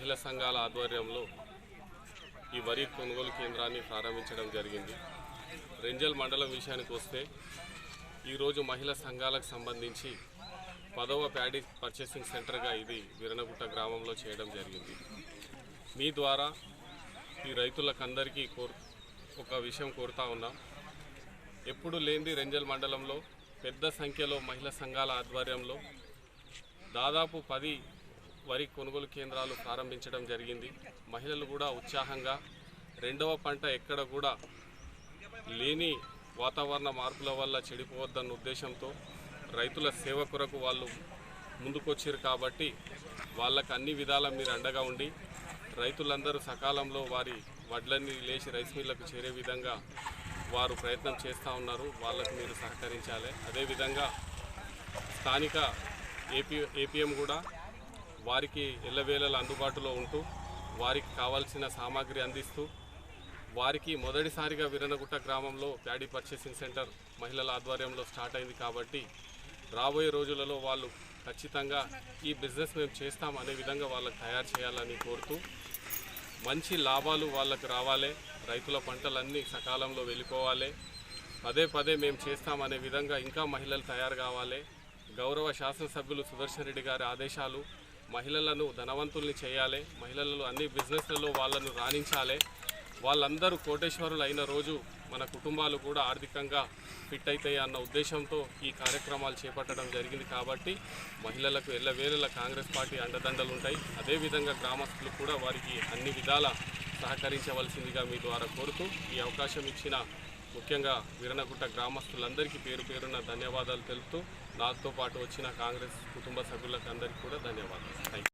మహిళా సంఘాల ఆధ్వర్యంలో ఈ వరి కొనుగోలు కేంద్రాన్ని ప్రారంభించడం జరిగింది. రెంజల్ మండలం విషయానికి వస్తే ఈరోజు మహిళా సంఘాలకు సంబంధించి 10వ ప్యాడీ పర్చేసింగ్ సెంటర్గా ఇది వీరనగుట్ట గ్రామంలో చేయడం జరిగింది. మీ ద్వారా ఈ రైతులకందరికీ ఒక విషయం కోరుతా ఉన్నాం. ఎప్పుడు లేనిది రెంజల్ మండలంలో పెద్ద సంఖ్యలో మహిళా సంఘాల ఆధ్వర్యంలో దాదాపు 10 వరి కొనుగోలు కేంద్రాలు ప్రారంభించడం జరిగింది. మహిళలు కూడా ఉత్సాహంగా రెండవ పంట ఎక్కడ కూడా లేని వాతావరణ మార్పుల వల్ల చెడిపోవద్దన్న ఉద్దేశంతో రైతుల సేవ కొరకు వాళ్ళు ముందుకొచ్చారు. కాబట్టి వాళ్ళకు అన్ని విధాలా మీరు అండగా ఉండి రైతులందరూ సకాలంలో వారి వడ్లన్నీ లేచి రైస్ మిల్లకు చేరే విధంగా వారు ప్రయత్నం చేస్తూ ఉన్నారు. వాళ్ళకు మీరు సహకరించాలి. అదేవిధంగా స్థానిక ఏపీఎం కూడా వారికి ఎల్లవేళలా అందుబాటులో ఉంటూ వారికి కావాల్సిన సామాగ్రి అందిస్తూ వారికి మొదటిసారిగా వీరనగుట్ట గ్రామంలో ప్యాడీ పర్చేసింగ్ సెంటర్ మహిళల ఆధ్వర్యంలో స్టార్ట్ అయింది. కాబట్టి రాబోయే రోజులలో వాళ్ళు ఖచ్చితంగా ఈ బిజినెస్ మేము చేస్తాం అనే విధంగా వాళ్ళకి తయారు చేయాలని కోరుతూ మంచి లాభాలు వాళ్ళకు రావాలి, రైతుల పంటలన్నీ సకాలంలో వెళ్ళిపోవాలి, పదే మేము చేస్తామనే విధంగా ఇంకా మహిళలు తయారు కావాలి. గౌరవ శాసనసభ్యులు సుదర్శన్ రెడ్డి గారి ఆదేశాలు మహిళలను ధనవంతుల్ని చేయాలి, మహిళలను అన్ని బిజినెస్లలో వాళ్ళను రాణించాలి. వాళ్ళందరూ కోటేశ్వరులు అయిన రోజు మన కుటుంబాలు కూడా ఆర్థికంగా ఫిట్ అవుతాయి అన్న ఉద్దేశంతో ఈ కార్యక్రమాలు చేపట్టడం జరిగింది. కాబట్టి మహిళలకు ఎల్లవేళలా కాంగ్రెస్ పార్టీ అండదండలు ఉంటాయి. అదేవిధంగా గ్రామస్తులు కూడా వారికి అన్ని విధాల సహకరించవలసిందిగా మీ ద్వారా కోరుతూ ఈ అవకాశం ఇచ్చిన ముఖ్యంగా వీరనగుట్ట గ్రామస్తులందరికీ పేరు పేరున ధన్యవాదాలు తెలుపుతూ నాతో పాటు వచ్చిన కాంగ్రెస్ కుటుంబ సభ్యులకు అందరికీ కూడా ధన్యవాదాలు.